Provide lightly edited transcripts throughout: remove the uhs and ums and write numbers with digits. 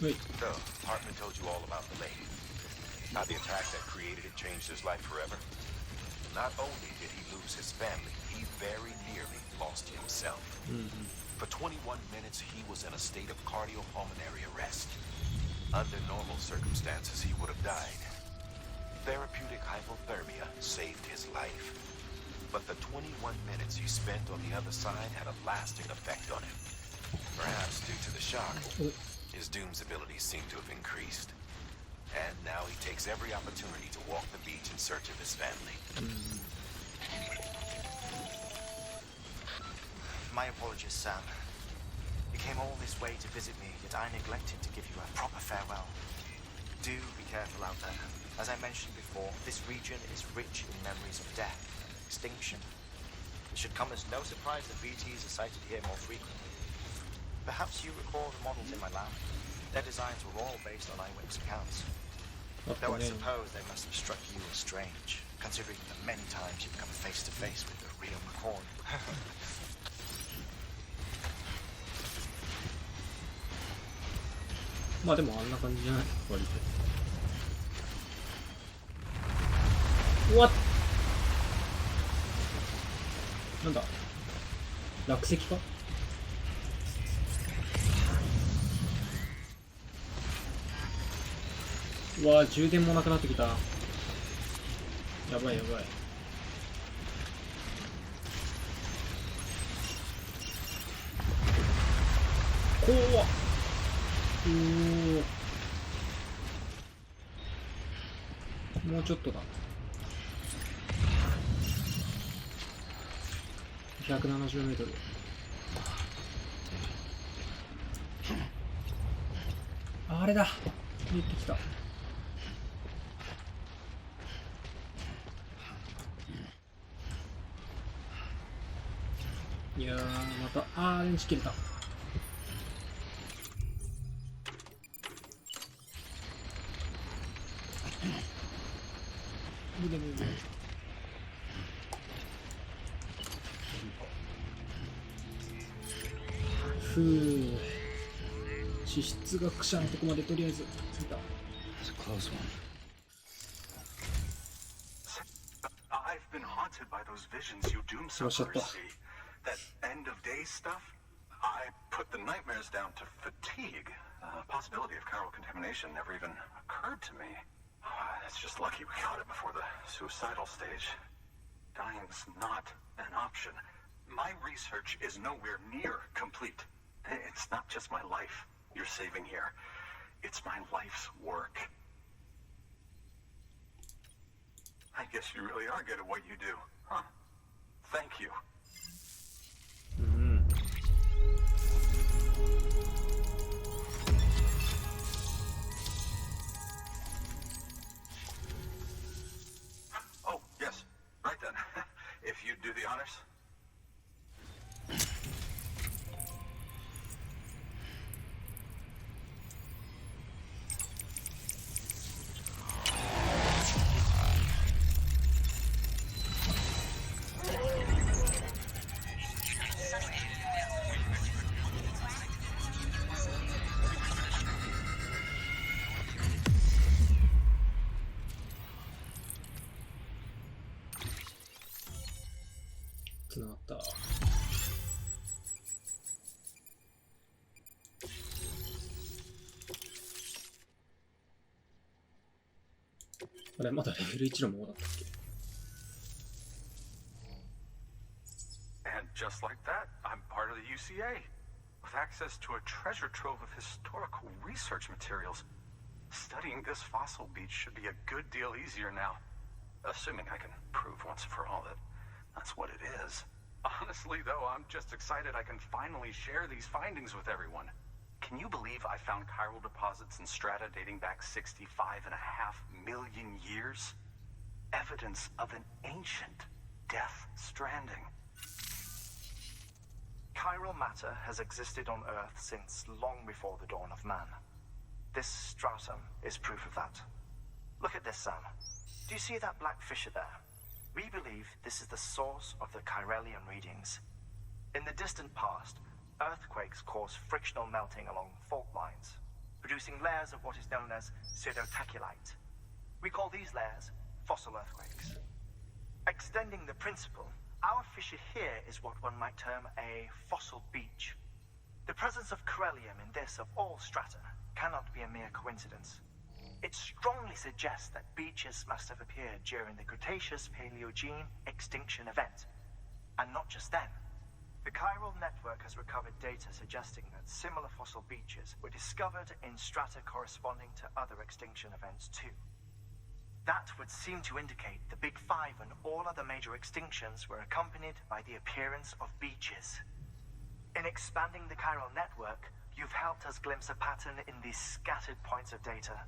Wait. So, Hartman told you all about the lady. How the attack that created it changed his life forever. Not only did he lose his family, he very nearly lost himself. For 21 minutes, he was in a state of cardiopulmonary arrest. Under normal circumstances, he would have died. Therapeutic hypothermia saved his life. But the 21 minutes he spent on the other side had a lasting effect on him. Perhaps due to the shock, his Doom's abilities seem to have increased. And now he takes every opportunity to walk the beach in search of his family. My apologies, Sam. You came all this way to visit me, yet I neglected to give you a proper farewell. Do be careful out there. As I mentioned before, this region is rich in memories of death, extinction. It should come as no surprise that BTs are sighted here more frequently. Perhaps you recall the models in my lab. Their designs were all based on eyewitness accounts. Though I suppose they must have struck you as strange, considering the many times you've come face to face with the real McCoy. まあでもあんな感じじゃない割と。うわっなんだ落石か。うわ充電もなくなってきた。やばいやばい。怖っ。もうちょっとだ。170メートル。あれだ。見えてきた。いやーまた電池切れた。ふぅ脂質学者のとこまでとりあえず着いた。そうしちゃった。That end of day stuff, I put the nightmares down to fatigue. Possibility of chiral contamination never even occurred to me. It's just lucky we caught it before the suicidal stage. Dying's not an option. My research is nowhere near complete. It's not just my life you're saving here. It's my life's work. I guess you really are good at what you do, huh? Thank you. Oh, yes. Right then. If you'd do the honors.つながった。あれまだレベル1のままだったっけ。 And just like that, I'm part of the UCA, with access to a treasure trove of historical research materials. Studying this fossil beach should be a good deal easier now, assuming I can prove once for all that that's what it is. Honestly, though, I'm just excited I can finally share these findings with everyone. Can you believe I found chiral deposits in strata dating back 65.5 million years? Evidence of an ancient Death Stranding. Chiral matter has existed on Earth since long before the dawn of man. This stratum is proof of that. Look at this, Sam. Do you see that black fissure there? We believe this is the source of the Chiralian readings. In the distant past, earthquakes cause frictional melting along fault lines. producing layers of what is known as pseudotaculite. We call these layers fossil earthquakes. Extending the principle, our fissure here is what one might term a fossil beach. The presence of corellium in this of all strata cannot be a mere coincidence. It strongly suggests that beaches must have appeared during the Cretaceous-Paleogene extinction event. And not just then. The chiral network has recovered data suggesting that similar fossil beaches were discovered in strata corresponding to other extinction events too. That would seem to indicate the Big Five and all other major extinctions were accompanied by the appearance of beaches. In expanding the chiral network, you've helped us glimpse a pattern in these scattered points of data.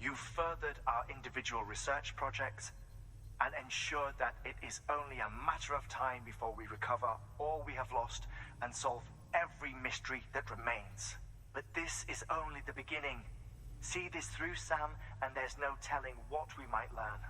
You've furthered our individual research projects and ensured that it is only a matter of time before we recover all we have lost and solve every mystery that remains. But this is only the beginning. See this through, Sam, and there's no telling what we might learn.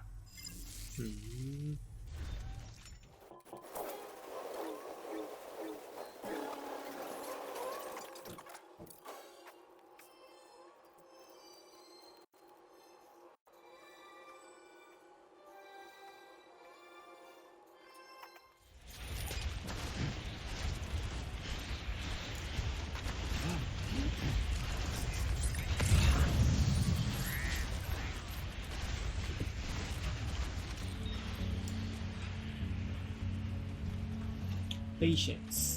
Patience.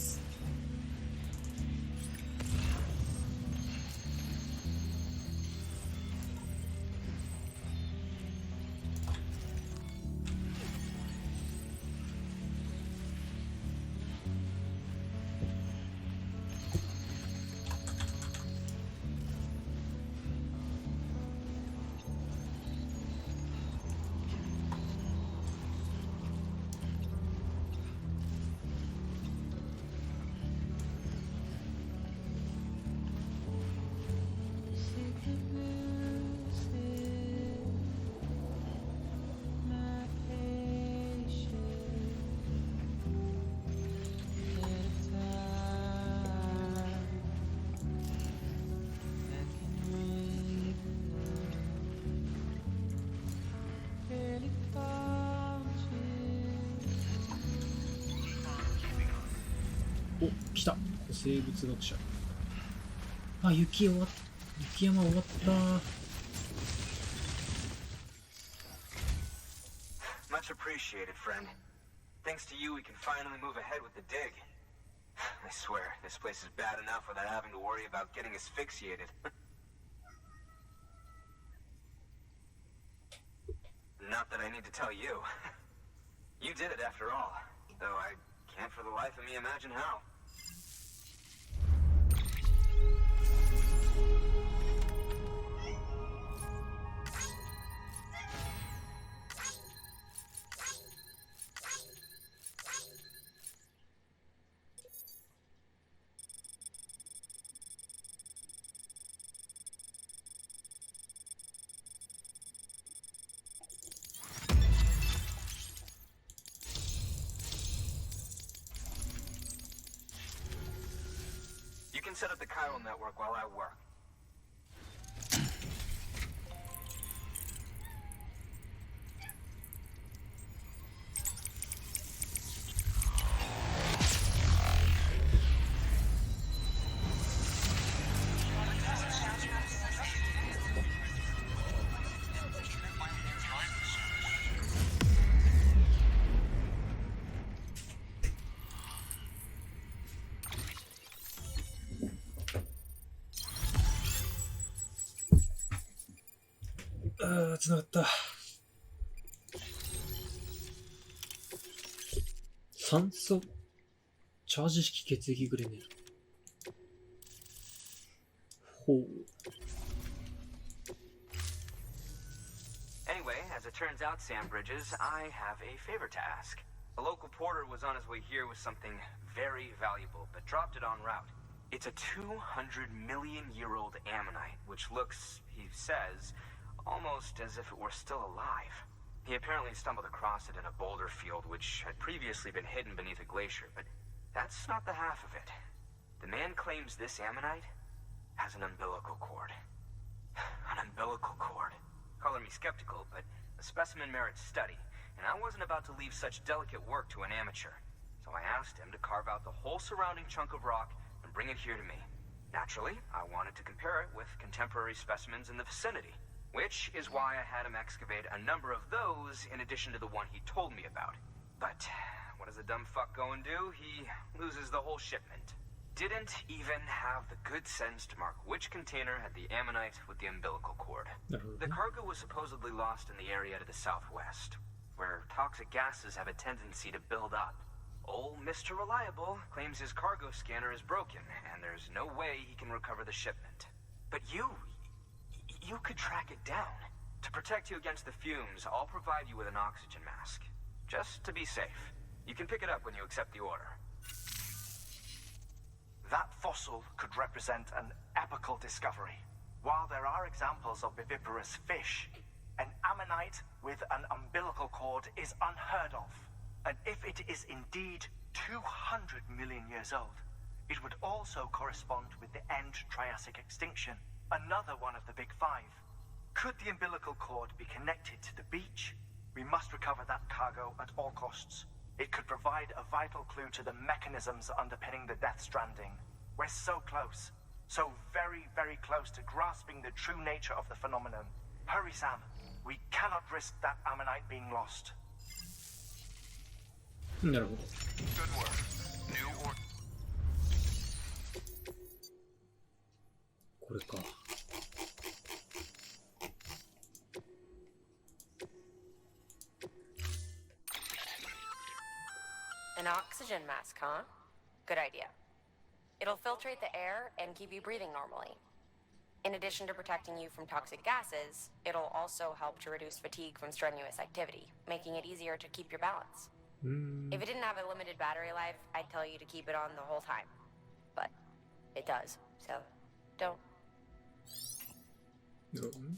お、来た。生物学者。あ、雪山終わった。Much appreciated, friend. Thanks to you, we can finally move ahead with the dig. I swear, this place is bad enough without having to worry about getting asphyxiated. Not that I need to tell you. You did it after all, though I can't for the life of me imagine how. Set up the chiral network while I work.つながった。酸素チャージ式血液グレネード。ほう。Anyway, as it turns out, Sam Bridges, I have a favor to ask. A local porter was on his way here with something very valuable, but dropped it en route. It's a 200-million-year-old ammonite, which looks, he says, almost as if it were still alive. He apparently stumbled across it in a boulder field which had previously been hidden beneath a glacier, but that's not the half of it. The man claims this ammonite has an umbilical cord. An umbilical cord. Color me skeptical, but the specimen merits study, and I wasn't about to leave such delicate work to an amateur. So I asked him to carve out the whole surrounding chunk of rock and bring it here to me. Naturally, I wanted to compare it with contemporary specimens in the vicinity, which is why I had him excavate a number of those in addition to the one he told me about. But what does the dumb fuck go and do? He loses the whole shipment. Didn't even have the good sense to mark which container had the ammonite with the umbilical cord. The cargo was supposedly lost in the area to the southwest, where toxic gases have a tendency to build up. Old Mr. Reliable claims his cargo scanner is broken, and there's no way he can recover the shipment. But you could track it down. To protect you against the fumes, I'll provide you with an oxygen mask. Just to be safe. You can pick it up when you accept the order. That fossil could represent an epical discovery. While there are examples of viviparous fish, an ammonite with an umbilical cord is unheard of. And if it is indeed 200 million years old, it would also correspond with the end Triassic extinction, another one of the big five. Could the umbilical cord be connected to the beach? We must recover that cargo at all costs. It could provide a vital clue to the mechanisms underpinning the Death Stranding. We're so close. So very, very close to grasping the true nature of the phenomenon. Hurry, Sam. We cannot risk that ammonite being lost. なるほど。 Good work. New or これか。 An oxygen mask, huh? Good idea. It'll filtrate the air and keep you breathing normally. In addition to protecting you from toxic gases, it'll also help to reduce fatigue from strenuous activity, making it easier to keep your balance. If it didn't have a limited battery life, I'd tell you to keep it on the whole time. But it does, so don't. なるほどね。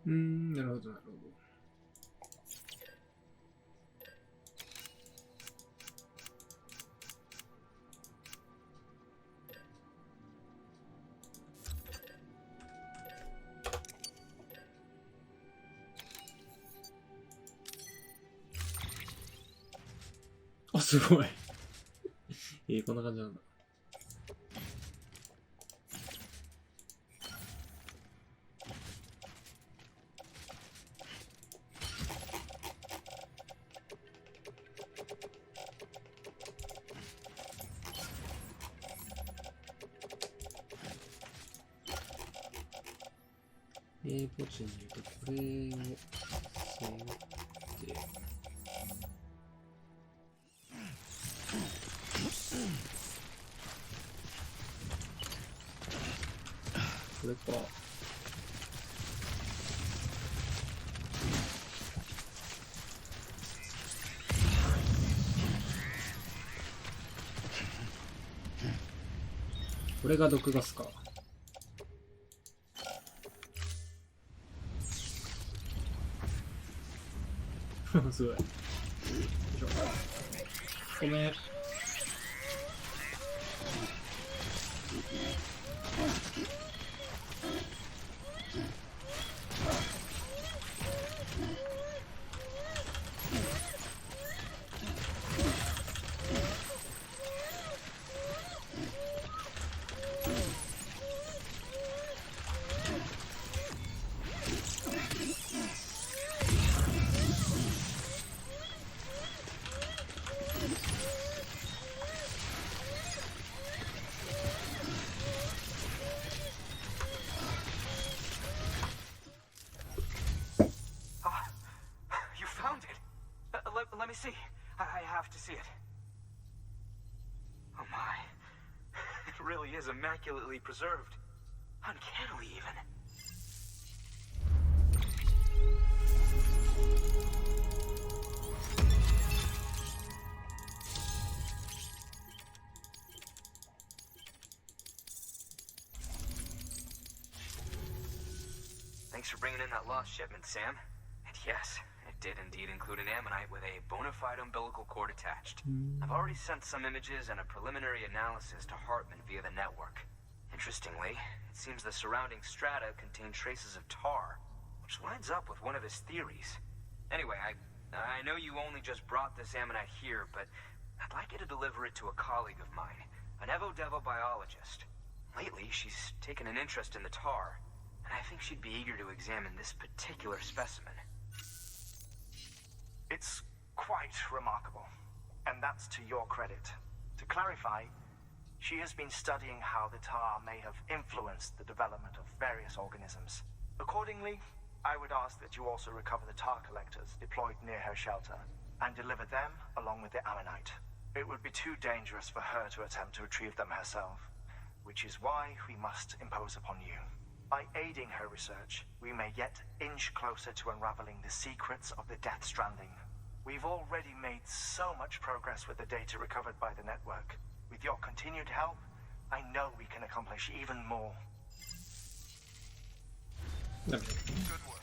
なるほど、なるほど。あ、すごい。こんな感じなんだ。ポチに言うと、これを背負って、これか。これが毒ガスか。すごい。よいしょ。ごめん。Let me see. I have to see it. Oh my. It really is immaculately preserved. Uncannily even. Thanks for bringing in that lost shipment, Sam. And yes, it did indeed include an ammonite with a bona fide umbilical cord attached. I've already sent some images and a preliminary analysis to Hartman via the network. Interestingly, it seems the surrounding strata contain traces of tar, which lines up with one of his theories. Anyway, I know you only just brought this ammonite here, but I'd like you to deliver it to a colleague of mine, an Evo-Devo biologist. Lately, she's taken an interest in the tar, and I think she'd be eager to examine this particular specimen. It's quite remarkable, and that's to your credit. To clarify, she has been studying how the tar may have influenced the development of various organisms. Accordingly, I would ask that you also recover the tar collectors deployed near her shelter and deliver them along with the ammonite. It would be too dangerous for her to attempt to retrieve them herself, which is why we must impose upon you. By aiding her research, we may yet inch closer to unraveling the secrets of the Death Stranding. We've already made so much progress with the data recovered by the network. With your continued help, I know we can accomplish even more. Good work.